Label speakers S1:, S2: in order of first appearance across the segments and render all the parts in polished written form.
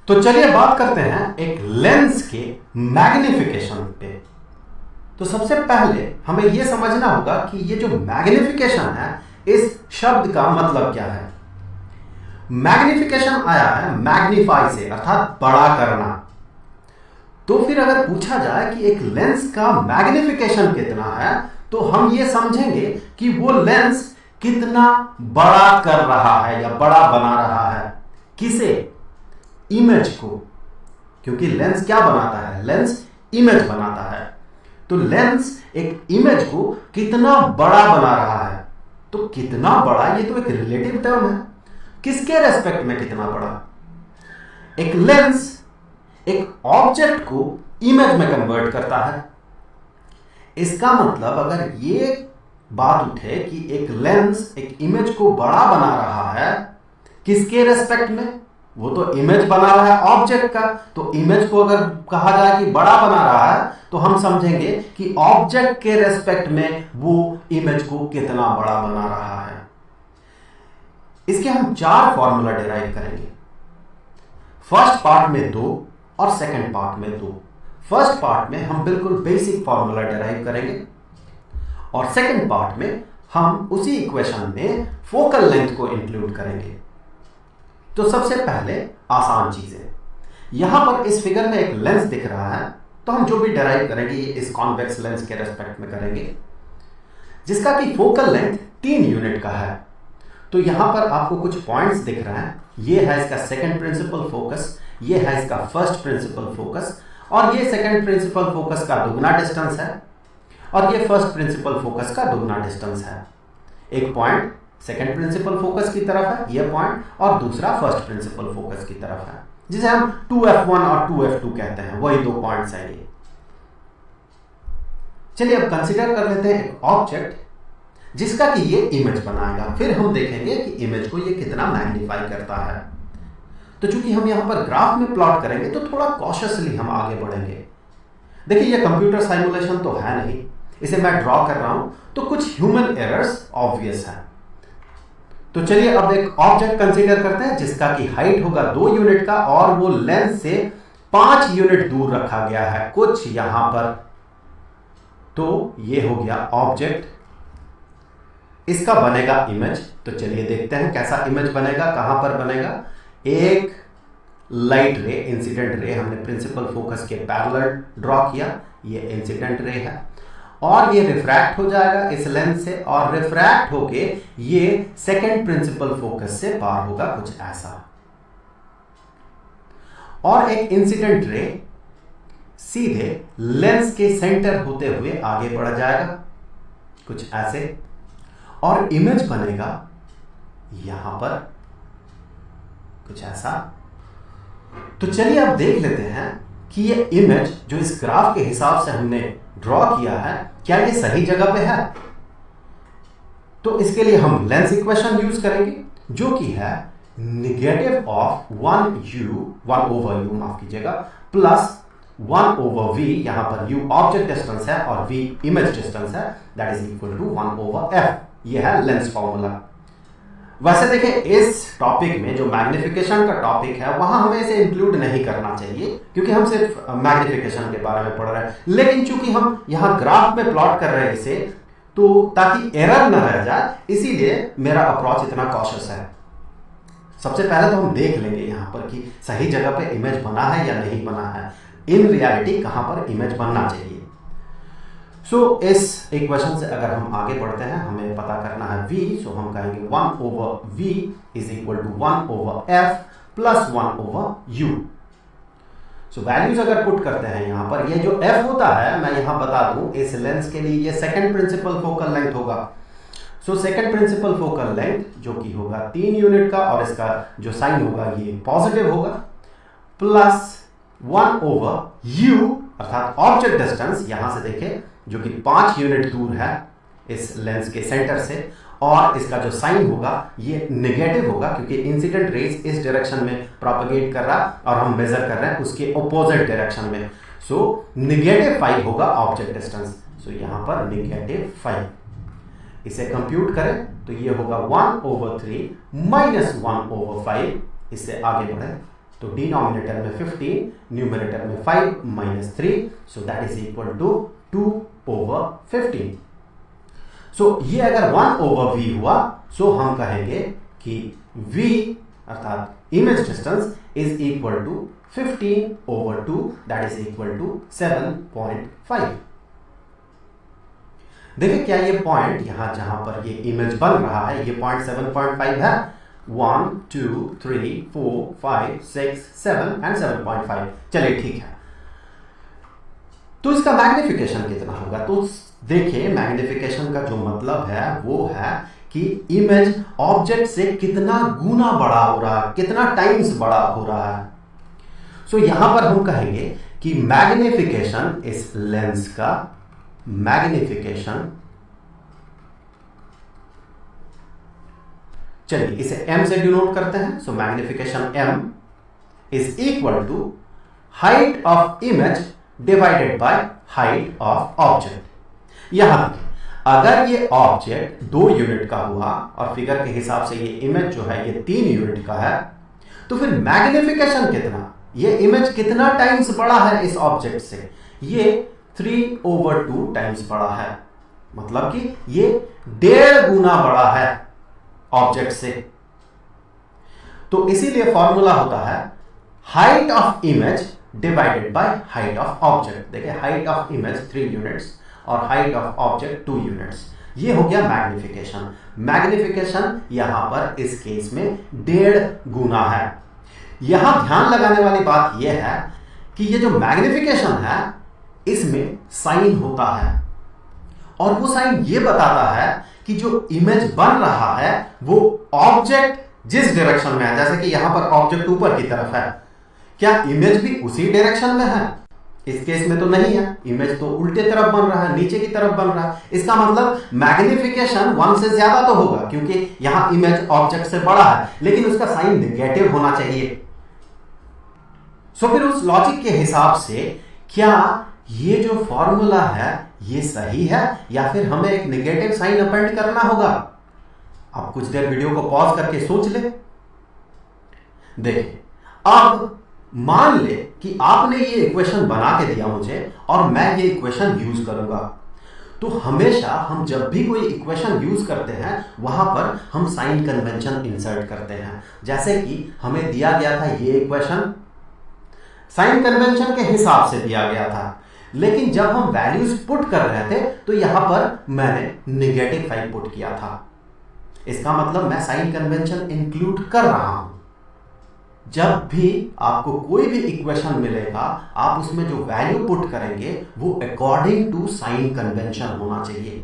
S1: तो चलिए बात करते हैं एक लेंस के मैग्निफिकेशन पे। तो सबसे पहले हमें यह समझना होगा कि ये जो मैग्निफिकेशन है इस शब्द का मतलब क्या है। मैग्निफिकेशन आया है मैग्नीफाई से, अर्थात बड़ा करना। तो फिर अगर पूछा जाए कि एक लेंस का मैग्निफिकेशन कितना है, तो हम ये समझेंगे कि वो लेंस कितना बड़ा कर रहा है या बड़ा बना रहा है। किसे? इमेज को। क्योंकि लेंस क्या बनाता है? लेंस इमेज बनाता है। तो लेंस एक इमेज को कितना बड़ा बना रहा है। तो कितना बड़ा, ये तो एक रिलेटिव टर्म है। किसके रेस्पेक्ट में कितना बड़ा? एक लेंस एक ऑब्जेक्ट को इमेज में कन्वर्ट करता है। इसका मतलब अगर ये बात उठे कि एक लेंस एक इमेज को बड़ा बना रहा है, किसके रेस्पेक्ट में? वो तो इमेज बना रहा है ऑब्जेक्ट का। तो इमेज को अगर कहा जाए कि बड़ा बना रहा है, तो हम समझेंगे कि ऑब्जेक्ट के रेस्पेक्ट में वो इमेज को कितना बड़ा बना रहा है। इसके हम 4 फॉर्मूला डिराइव करेंगे। फर्स्ट पार्ट में 2 और सेकंड पार्ट में 2। फर्स्ट पार्ट में हम बिल्कुल बेसिक फॉर्मूला डिराइव करेंगे और सेकंड पार्ट में हम उसी इक्वेशन में फोकल लेंथ को इंक्लूड करेंगे। तो सबसे पहले आसान चीजें, यहां पर इस फिगर में एक लेंस दिख रहा है, तो हम जो भी डिराइव करेंगे ये इस कॉन्वेक्स लेंस के रेस्पेक्ट में करेंगे, जिसका कि फोकल लेंथ 3 यूनिट का है। तो यहां पर आपको कुछ पॉइंट्स दिख रहे हैं। ये है इसका सेकंड प्रिंसिपल फोकस, ये है इसका फर्स्ट प्रिंसिपल फोकस, और ये सेकंड प्रिंसिपल फोकस का दुगना डिस्टेंस है, और ये फर्स्ट प्रिंसिपल फोकस का दुगना डिस्टेंस है। एक पॉइंट सेकंड प्रिंसिपल फोकस की तरफ है, ये पॉइंट, और दूसरा फर्स्ट प्रिंसिपल फोकस की तरफ है, जिसे हम 2f1 और 2f2 कहते हैं। वही 2 पॉइंट्स हैं ये। चलिए अब कंसीडर कर लेते हैं एक ऑब्जेक्ट जिसका कि ये इमेज बनाएगा। फिर हम देखेंगे कि इमेज को ये कितना मैग्नीफाई करता है। तो चूंकि हम यहां पर ग्राफ में प्लॉट करेंगे, तो थोड़ा कॉशियसली हम आगे बढ़ेंगे। देखिए ये कंप्यूटर साइमुलेशन तो है नहीं, इसे मैं ड्रॉ कर रहा हूं, तो कुछ ह्यूमन एरर्स ऑब्वियस है। तो चलिए अब एक ऑब्जेक्ट कंसीडर करते हैं जिसका की हाइट होगा 2 यूनिट का, और वो लेंस से 5 यूनिट दूर रखा गया है, कुछ यहां पर। तो ये हो गया ऑब्जेक्ट, इसका बनेगा इमेज। तो चलिए देखते हैं कैसा इमेज बनेगा, कहां पर बनेगा। एक लाइट रे, इंसिडेंट रे, हमने प्रिंसिपल फोकस के पैरेलल ड्रॉ किया, ये इंसिडेंट रे है, और ये रिफ्रैक्ट हो जाएगा इस लेंस से, और रिफ्रैक्ट होके ये सेकंड प्रिंसिपल फोकस से पार होगा, कुछ ऐसा। और एक इंसिडेंट रे सीधे लेंस के सेंटर होते हुए आगे बढ़ जाएगा, कुछ ऐसे, और इमेज बनेगा यहां पर, कुछ ऐसा। तो चलिए अब देख लेते हैं कि ये इमेज जो इस ग्राफ के हिसाब से हमने ड्रॉ किया है, क्या ये सही जगह पे है। तो इसके लिए हम लेंस इक्वेशन यूज करेंगे, जो कि है नेगेटिव ऑफ 1/u माफ कीजिएगा, प्लस 1/v, यहां पर u ऑब्जेक्ट डिस्टेंस है और v इमेज डिस्टेंस है, that is equal to 1/f। ये है लेंस फॉर्मूला। वैसे देखिए इस टॉपिक में जो मैग्निफिकेशन का टॉपिक है, वहां हमें इसे इंक्लूड नहीं करना चाहिए, क्योंकि हम सिर्फ मैग्निफिकेशन के बारे में पढ़ रहे हैं। लेकिन चूंकि हम यहां ग्राफ में प्लॉट कर रहे हैं इसे, तो ताकि एरर न रह जाए, इसीलिए मेरा अप्रोच इतना कॉशियस है। सबसे पहले तो हम देख लेंगे यहां पर कि सही जगह पे इमेज बना है या नहीं बना है, इन रियलिटी कहां पर इमेज बनना चाहिए। सो इस इक्वेशन से अगर हम आगे बढ़ते हैं, हमें पता करना है v, सो हम कहेंगे 1/v is equal to 1/f plus 1/u। So values अगर पुट करते हैं यहां पर, ये जो f होता है, मैं यहां बता दूं, इस लेंस के लिए ये सेकंड प्रिंसिपल फोकल लेंथ होगा। So second principal focal length जो कि होगा 3 यूनिट का, और इसका जो साइन होगा ये पॉजिटिव होगा, प्लस 1/u अर्थात ऑब्जेक्ट डिस्टेंस, यहां से देखें, जो कि 5 यूनिट दूर है इस लेंस के सेंटर से, और इसका जो साइन होगा ये नेगेटिव होगा, क्योंकि इंसिडेंट रेज इस डायरेक्शन में प्रोपेगेट कर रहा है और हम मेजर कर रहे हैं उसके ऑपोजिट डायरेक्शन में। सो -5 होगा ऑब्जेक्ट डिस्टेंस। सो यहां पर -5, इसे कंप्यूट करें तो ये होगा 1/3 -1/5। इससे आगे बढ़े तो डिनोमिनेटर में 15, न्यूमरेटर में 5 minus 3, so that is equal to 2/15। So ये अगर 1/v हुआ, सो हम कहेंगे कि v अर्थात image distance is equal to 15/2, that is equal to 7.5। देखिए क्या ये पॉइंट यहां जहां पर ये इमेज बन रहा है, ये पॉइंट 7.5 है। 1 2 3 4 5 6 7 एंड 7.5। चलिए ठीक है, तो इसका मैग्निफिकेशन कितना होगा? तो देखिए मैग्निफिकेशन का जो मतलब है वो है कि इमेज ऑब्जेक्ट से कितना गुना बड़ा हो रहा है, कितना टाइम्स बड़ा हो रहा है। सो यहां पर हम कहेंगे कि मैग्निफिकेशन इस लेंस का मैग्निफिकेशन, चलिए इसे m से डिनोट करते हैं। So magnification m is equal to height of image divided by height of object. यहां देखिए, अगर ये ऑब्जेक्ट 2 यूनिट का हुआ और फिगर के हिसाब से ये इमेज जो है ये 3 यूनिट का है, तो फिर मैग्निफिकेशन कितना, ये इमेज कितना टाइम्स बड़ा है इस ऑब्जेक्ट से? ये 3/2 टाइम्स बड़ा है, मतलब कि ये 1.5 गुना बड़ा है ऑब्जेक्ट से। तो इसीलिए फॉर्मूला होता है height of image divided by height of object. देखिए हाइट ऑफ इमेज 3 यूनिट्स और हाइट ऑफ ऑब्जेक्ट 2 यूनिट्स, ये हो गया मैग्निफिकेशन। मैग्निफिकेशन यहां पर इस केस में 1.5 गुना है। यहां ध्यान लगाने वाली बात यह है कि ये जो मैग्निफिकेशन है इसमें साइन होता है, और वो साइन ये बताता है कि जो इमेज बन रहा है वो ऑब्जेक्ट जिस डायरेक्शन में है, जैसे कि यहां पर ऑब्जेक्ट ऊपर की तरफ है, क्या इमेज भी उसी डायरेक्शन में है? इस केस में तो नहीं है, इमेज तो उल्टे तरफ बन रहा है, नीचे की तरफ बन रहा है। इसका मतलब मैग्निफिकेशन 1 से ज्यादा तो होगा, क्योंकि यहां इमेज ऑब्जेक्ट से बड़ा है, लेकिन उसका साइन नेगेटिव होना चाहिए। सो फिर उस लॉजिक के हिसाब से क्या ये जो फॉर्मूला है ये सही है, या फिर हमें एक नेगेटिव साइन अपेंड करना होगा? आप कुछ देर वीडियो को पॉज करके सोच ले। देखिए, अब मान ले कि आपने ये इक्वेशन बना के दिया मुझे और मैं ये इक्वेशन यूज करूंगा। तो हमेशा हम जब भी कोई इक्वेशन यूज करते हैं वहां पर हम साइन कन्वेंशन इंसर्ट करते हैं। जैसे कि हमें दिया गया था ये इक्वेशन साइन कन्वेंशन के हिसाब से दिया गया था, लेकिन जब हम वैल्यूज पुट कर रहे थे तो यहां पर मैंने नेगेटिव साइन पुट किया था। इसका मतलब मैं साइन कन्वेंशन इंक्लूड कर रहा हूं। जब भी आपको कोई भी इक्वेशन मिलेगा आप उसमें जो वैल्यू पुट करेंगे वो अकॉर्डिंग टू साइन कन्वेंशन होना चाहिए।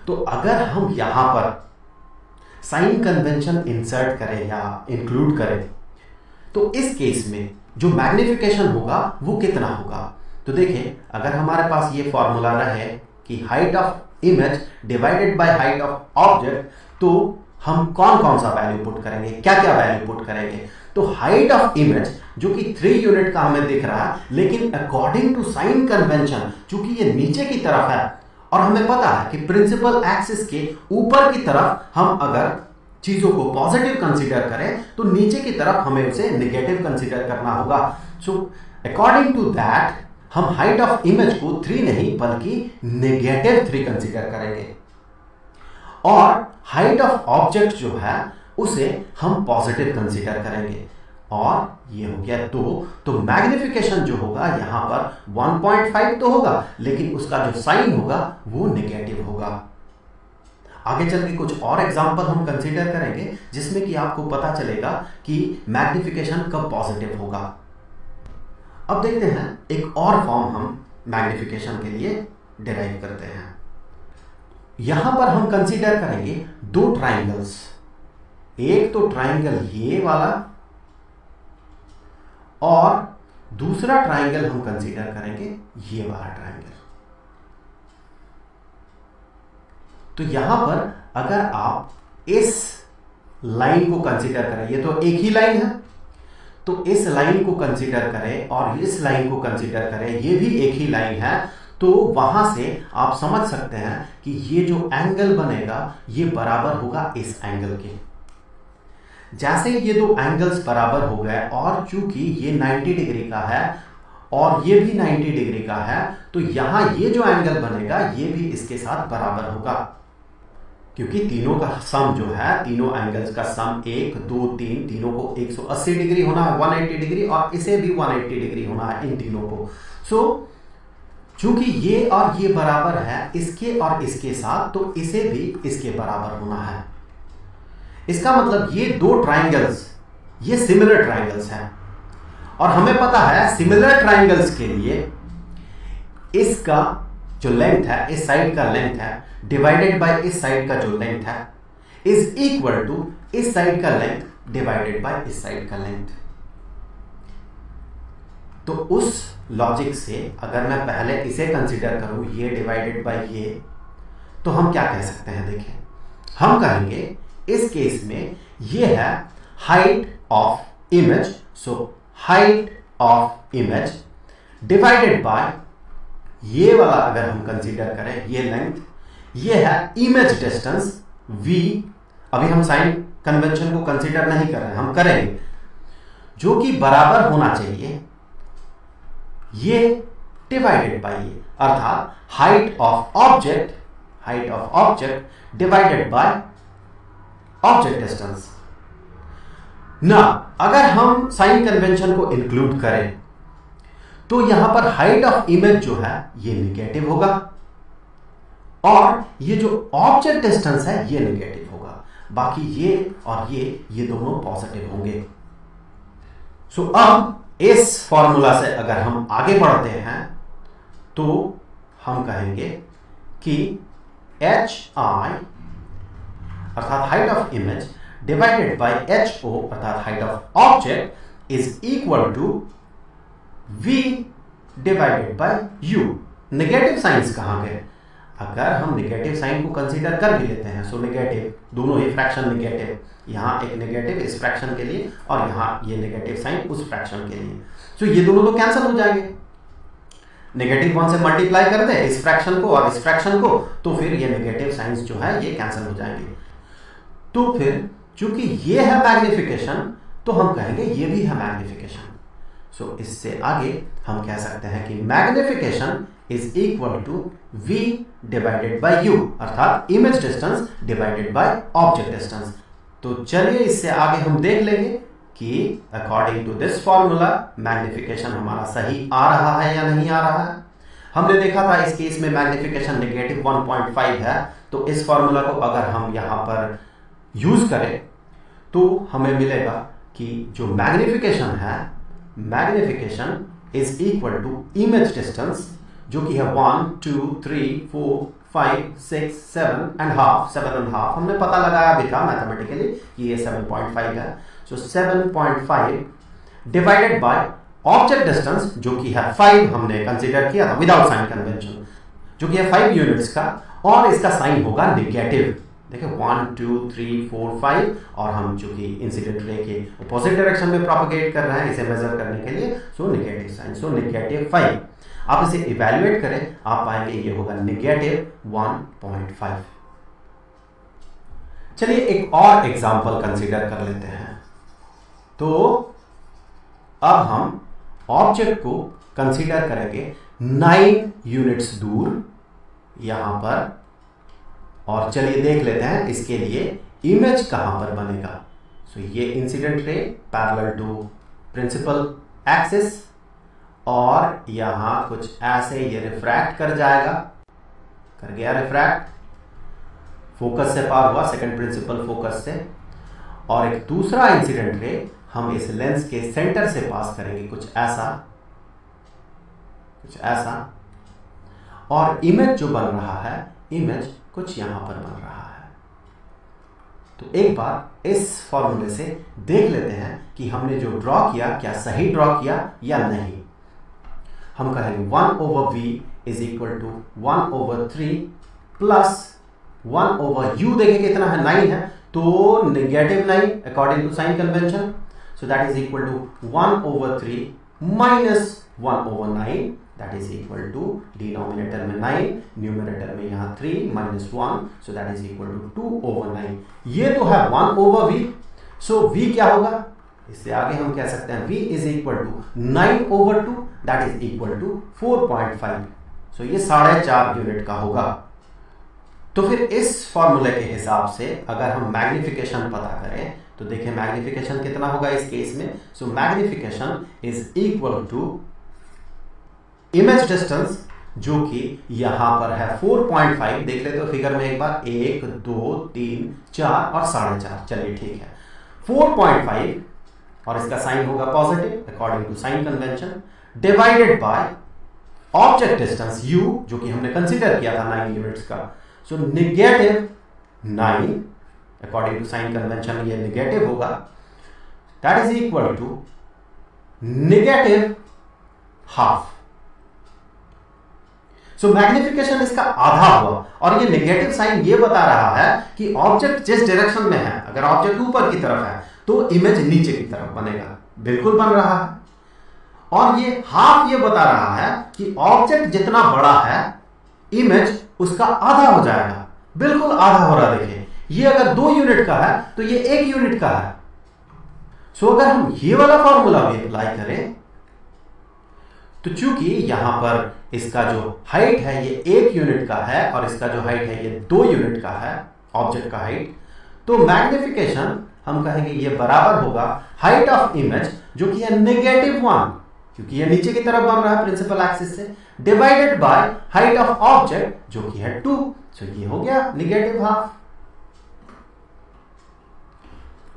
S1: तो अगर हम यहां पर साइन कन्वेंशन इंसर्ट करें या इंक्लूड करें तो इस केस में जो मैग्निफिकेशन होगा वो कितना होगा? तो देखिए, अगर हमारे पास ये फॉर्मूला रहे कि height of image divided by height of object, तो हम कौन कौन सा वैल्यू पुट करेंगे, क्या क्या वैल्यू पुट करेंगे? तो हाइट ऑफ इमेज जो कि 3 यूनिट का हमें दिख रहा है, लेकिन अकॉर्डिंग टू साइन कन्वेंशन चूंकि ये नीचे की तरफ है और हमें पता है कि प्रिंसिपल एक्सिस के ऊपर की तरफ हम अगर चीजों को पॉजिटिव कंसीडर करें तो नीचे की तरफ हमें उसे नेगेटिव कंसीडर करना होगा। सो अकॉर्डिंग टू दैट हम हाइट ऑफ इमेज को 3 नहीं बल्कि -3 कंसीडर करेंगे, और हाइट ऑफ ऑब्जेक्ट जो है उसे हम पॉजिटिव कंसीडर करेंगे, और ये हो गया 2। तो मैग्निफिकेशन जो होगा यहां पर 1.5 तो होगा, लेकिन उसका जो साइन होगा वो नेगेटिव होगा। आगे चल के कुछ और एग्जांपल हम कंसीडर करेंगे जिसमें कि आपको पता चलेगा कि मैग्निफिकेशन कब पॉजिटिव होगा। अब देखते हैं एक और फॉर्म हम मैग्निफिकेशन के लिए डिराइव करते हैं। यहां पर हम कंसीडर करेंगे 2 ट्राइंगल्स, एक तो ट्राइंगल ये वाला और दूसरा ट्राइंगल हम कंसीडर करेंगे ये वाला ट्राइंगल। तो यहां पर अगर आप इस लाइन को कंसीडर करें, ये तो एक ही लाइन है, तो इस लाइन को कंसीडर करें और इस लाइन को कंसीडर करें, ये भी एक ही लाइन है, तो वहां से आप समझ सकते हैं कि ये जो एंगल बनेगा ये बराबर होगा इस एंगल के। जैसे ये दो एंगल्स बराबर हो गए और चूंकि ये 90 डिग्री का है और ये भी 90 डिग्री का है, तो यहां ये जो एंगल बनेगा ये भी इसके साथ बराबर होगा, क्योंकि तीनों का सम जो है, तीनों एंगल्स का सम 1 2 3 तीनों को 180 डिग्री होना है, 180 डिग्री, और इसे भी 180 डिग्री होना है इन तीनों को। सो चूंकि ये और ये बराबर है इसके और इसके साथ, तो इसे भी इसके बराबर होना है। इसका मतलब ये दो ट्राइंगल्स ये सिमिलर ट्राइंगल्स हैं, और हमें पता है सिमिलर ट्राइंगल्स के लिए इसका जो लेंथ है, इस साइड का लेंथ है डिवाइडेड बाय इस साइड का जो लेंथ है इज इक्वल टू इस साइड का लेंथ डिवाइडेड बाय इस साइड का लेंथ। तो उस लॉजिक से अगर मैं पहले इसे कंसीडर करूं, ये डिवाइडेड बाय ये, तो हम क्या कह सकते हैं? देखिए, हम कहेंगे इस केस में ये है height of image, so height of image divided bye ये वाला अगर हम कंसीडर करें, ये लेंथ, ये है इमेज डिस्टेंस v। अभी हम साइन कन्वेंशन को कंसीडर नहीं कर रहे हैं, हम करेंगे, जो कि बराबर होना चाहिए ये डिवाइडेड बाय ये, अर्थात height of object divided by object distance. ना अगर हम साइन कन्वेंशन को इंक्लूड करें तो यहां पर हाइट ऑफ इमेज जो है ये नेगेटिव होगा और ये जो ऑब्जेक्ट डिस्टेंस है ये नेगेटिव होगा, बाकी ये और ये दोनों पॉजिटिव होंगे। सो अब इस फॉर्मूला से अगर हम आगे बढ़ते हैं तो हम कहेंगे कि HI अर्थात height of image divided by HO अर्थात height of object is equal to V divided by U। Negative signs कहां गए? अगर हम नेगेटिव साइन को कंसीडर कर भी लेते हैं, सो नेगेटिव, दोनों ही फ्रैक्शन नेगेटिव, यहां एक नेगेटिव इस फ्रैक्शन के लिए और यहां ये नेगेटिव साइन उस फ्रैक्शन के लिए, सो ये दोनों तो कैंसिल हो जाएंगे। नेगेटिव 1 से मल्टीप्लाई कर दे इस फ्रैक्शन को और इस फ्रैक्शन को, तो फिर ये नेगेटिव साइंस जो है ये कैंसिल हो जाएंगे। तो फिर चूंकि ये है मैग्निफिकेशन, तो हम कहेंगे ये भी है मैग्निफिकेशन। सो इससे आगे हम कह सकते हैं कि magnification is equal to V divided by U अर्थात image distance divided by object distance. तो चलिए इससे आगे हम देख लेंगे कि according to this formula magnification हमारा सही आ रहा है या नहीं आ रहा है। हमने देखा था इस केस में मैग्निफिकेशन नेगेटिव 1.5 है, तो इस फॉर्मूला को अगर हम यहां पर यूज करें तो हमें मिलेगा कि जो मैग्निफिकेशन है, magnification is equal to image distance जो कि है 1 2 3 4 5 6 7 एंड हाफ हमने पता लगाया भी था मैथमेटिकली कि ये 7.5 है। सो 7.5 डिवाइडेड बाय ऑब्जेक्ट डिस्टेंस जो कि है 5 हमने कंसीडर किया था विदाउट साइन कन्वेंशन, जो कि है 5 यूनिट्स का, और इसका साइन होगा नेगेटिव। देखिए 1 2 3 4 5, और हम चूंकि इंसिडेंट रे के अपोजिट डायरेक्शन में प्रोपेगेट कर रहे हैं इसे मेजर करने के लिए, so negative sign, so negative 5। आप इसे इवैल्यूएट करें, आप पाएंगे ये होगा नेगेटिव 1.5। चलिए एक और एग्जांपल कंसीडर कर लेते हैं। तो अब हम ऑब्जेक्ट को कंसीडर करेंगे 9 यूनिट्स दूर यहां पर, और चलिए देख लेते हैं इसके लिए इमेज कहां पर बनेगा। सो ये incident ray parallel to principal axis, और यहां कुछ ऐसे ये रिफ्रैक्ट कर जाएगा, कर गया रिफ्रैक्ट, फोकस से पार हुआ सेकंड प्रिंसिपल फोकस से, और एक दूसरा इंसिडेंट रे हम इस लेंस के सेंटर से पास करेंगे कुछ ऐसा, और इमेज जो बन रहा है, इमेज कुछ यहां पर बन रहा है। तो एक बार इस फॉर्मूले से देख लेते हैं कि हमने जो ड्रॉ किया क्या सही ड्रॉ किया या नहीं। हम कहेंगे 1/v is equal to 1/3 plus 1/u, देखिए कितना है 9 है, तो negative 9 according to sign convention, so that is equal to 1/3 minus 1/9, that is equal to denominator में 9, न्यूमरेटर में यहां 3 minus 1, so that is equal to 2/9। ये तो है 1/v, सो v क्या होगा, इससे आगे हम कह सकते हैं v is equal to 9/2 that is equal to 4.5। So ये 4.5 यूनिट का होगा। तो फिर इस फॉर्मूले के हिसाब से अगर हम मैग्निफिकेशन पता करें तो देखिए मैग्निफिकेशन कितना होगा इस केस में। So magnification is equal to image distance जो कि यहां पर है 4.5। देख लेते हो फिगर में एक बार, 1 2 3 4 और 4.5। चलिए ठीक है, 4.5 और इसका साइन होगा positive according to sign convention, divided by object distance u जो कि हमने कंसीडर किया था 9 यूनिट्स का। So negative 9 according to sign convention ये नेगेटिव होगा, that is equal to negative half. So magnification इसका आधा हुआ और ये नेगेटिव साइन ये बता रहा है कि ऑब्जेक्ट जिस डायरेक्शन में है, अगर ऑब्जेक्ट ऊपर की तरफ है तो इमेज नीचे की तरफ बनेगा, बिल्कुल बन रहा है। और ये हाफ ये बता रहा है कि ऑब्जेक्ट जितना बड़ा है इमेज उसका आधा हो जाएगा, बिल्कुल आधा हो रहा है। देखिए ये अगर 2 यूनिट का है तो ये 1 यूनिट का है। सो अगर हम ये वाला फॉर्मूला भी अप्लाई करें तो चूंकि यहां पर इसका जो हाइट है ये 1 यूनिट का है और इसका जो हाइट है ये 2 यूनिट का है, ऑब्जेक्ट का हाइट, तो मैग्निफिकेशन हम कहेंगे ये बराबर होगा हाइट ऑफ इमेज जो कि है -1 क्योंकि ये नीचे की तरफ बन रहा है प्रिंसिपल एक्सिस से, divided by height of object जो कि है 2। सो ये हो गया नेगेटिव हाफ।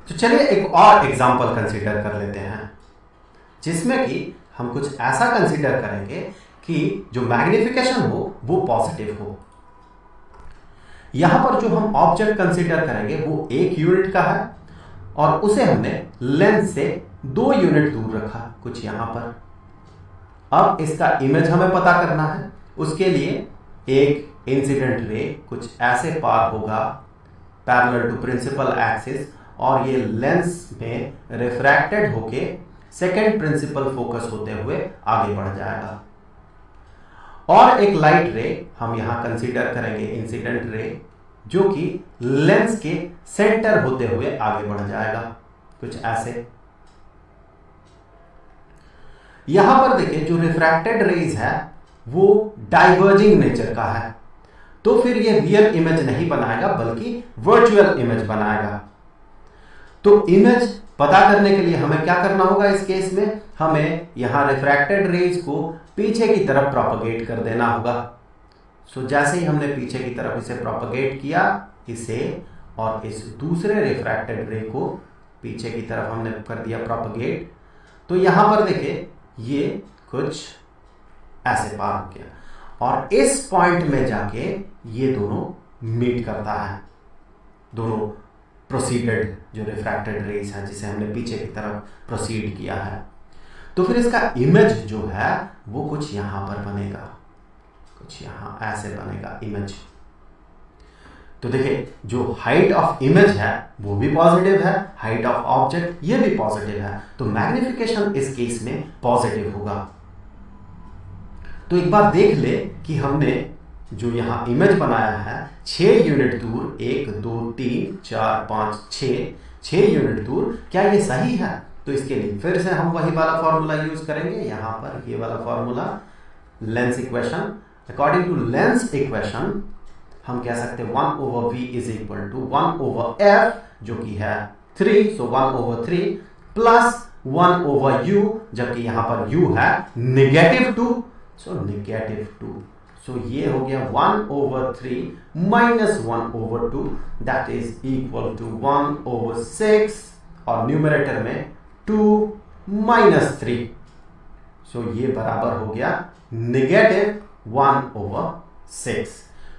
S1: तो चलिए एक और एग्जांपल कंसीडर कर लेते हैं जिसमें कि हम कुछ ऐसा कंसीडर करेंगे कि जो मैग्निफिकेशन हो वो पॉजिटिव हो। यहां पर जो हम ऑब्जेक्ट कंसीडर करेंगे वो 1 यूनिट का है और उसे हमने लेंस से 2 यूनिट दूर रखा, कुछ यहां पर। अब इसका इमेज हमें पता करना है, उसके लिए एक इंसिडेंट रे कुछ ऐसे पार होगा पैरेलल टू प्रिंसिपल एक्सिस और ये लेंस में रिफ्रैक्टेड होके सेकेंड प्रिंसिपल फोकस होते हुए आगे बढ़ जाएगा। और एक लाइट रे हम यहां कंसीडर करेंगे इंसिडेंट रे जो कि लेंस के सेंटर होते हुए आगे बढ़ जाएगा, कुछ ऐसे। यहां पर देखिए जो रिफ्रैक्टेड रेज है वो डाइवर्जिंग नेचर का है, तो फिर ये रियल इमेज नहीं बनाएगा बल्कि वर्चुअल इमेज बनाएगा। तो इमेज पता करने के लिए हमें क्या करना होगा इस केस में, हमें यहां रिफ्रैक्टेड रेज को पीछे की तरफ प्रोपगेट कर देना होगा। सो जैसे ही हमने पीछे की तरफ इसे प्रोपगेट किया, इसे और इस दूसरे रिफ्रैक्टेड रे को पीछे की तरफ हमने कर दिया प्रोपगेट, तो यहां पर देखिए ये कुछ ऐसे पार हो गया और इस पॉइंट में जाके ये दोनों मीट करता है, दोनों प्रोसीडेड जो रिफ्रैक्टेड रेज है जिसे हमने पीछे की तरफ प्रोसीड किया है। तो फिर इसका इमेज जो है वो कुछ यहां पर बनेगा, कुछ यहां ऐसे बनेगा इमेज। तो देखिए जो हाइट ऑफ इमेज है वो भी पॉजिटिव है, हाइट ऑफ ऑब्जेक्ट ये भी पॉजिटिव है, तो मैग्निफिकेशन इस केस में पॉजिटिव होगा। तो एक बार देख ले कि हमने जो यहां इमेज बनाया है 6 यूनिट दूर, 1 2 3 4 5 6 यूनिट दूर, क्या ये सही है? तो इसके लिए फिर से हम वही वाला फॉर्मूला यूज करेंगे, यहां पर ये वाला formula lens equation. According to lens equation हम कह सकते हैं 1/v is equal to 1/f जो कि है 3, सो 1/3 प्लस 1/u, जबकि यहां पर u है -2, सो -2। सो ये हो गया 1/3 minus 1/2 that is equal to 1/6 और न्यूमरेटर में 2 माइनस 3। सो ये बराबर हो गया -1/6।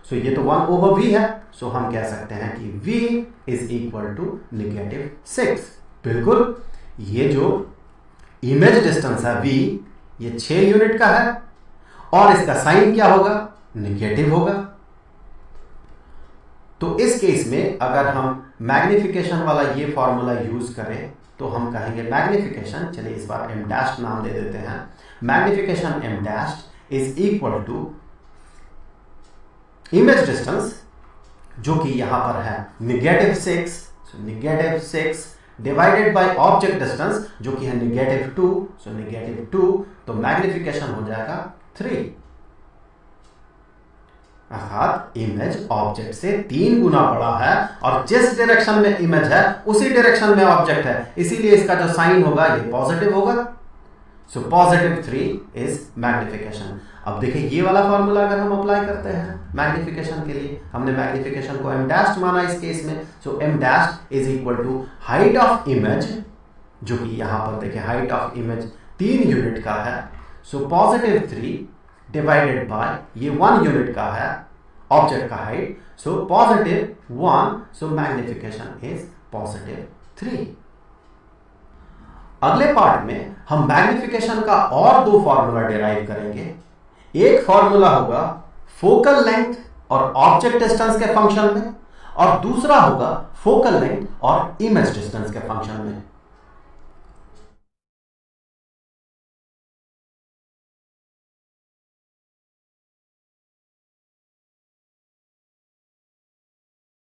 S1: सो ये तो 1/v है, सो हम कह सकते हैं कि v इज इक्वल टू -6। बिल्कुल, ये जो इमेज डिस्टेंस है v ये 6 यूनिट का है और इसका साइन क्या होगा? नेगेटिव होगा। तो इस केस में अगर हम मैग्निफिकेशन वाला ये फॉर्मूला यूज करें तो हम कहेंगे मैग्निफिकेशन, चलिए इस बार m डैश नाम दे देते हैं, magnification m dash is equal to image distance जो कि यहां पर है -6, -6 डिवाइडेड बाय ऑब्जेक्ट डिस्टेंस जो कि है -2, सो -2, तो मैग्निफिकेशन हो जाएगा 3। अर्थात इमेज ऑब्जेक्ट से 3 गुना बड़ा है और जिस डायरेक्शन में इमेज है उसी डायरेक्शन में ऑब्जेक्ट है, इसीलिए इसका जो साइन होगा ये पॉजिटिव होगा। सो +3 इज मैग्निफिकेशन। अब देखिए ये वाला फॉर्मूला अगर हम अप्लाई करते हैं मैग्निफिकेशन के लिए, हमने मैग्निफिकेशन को m डैश माना इस केस में, so m dash is equal to height of image, जो कि यहां पर देखिए हाइट ऑफ इमेज 3 यूनिट का है, सो +3 डिवाइडेड बाय ये 1 यूनिट का है ऑब्जेक्ट का height, so +1, so magnification is +3। अगले पार्ट में हम मैग्निफिकेशन का और 2 फॉर्मूला डिराइव करेंगे। एक फॉर्मूला होगा फोकल लेंथ और ऑब्जेक्ट डिस्टेंस के फंक्शन में, और दूसरा होगा फोकल लेंथ और इमेज डिस्टेंस के फंक्शन में।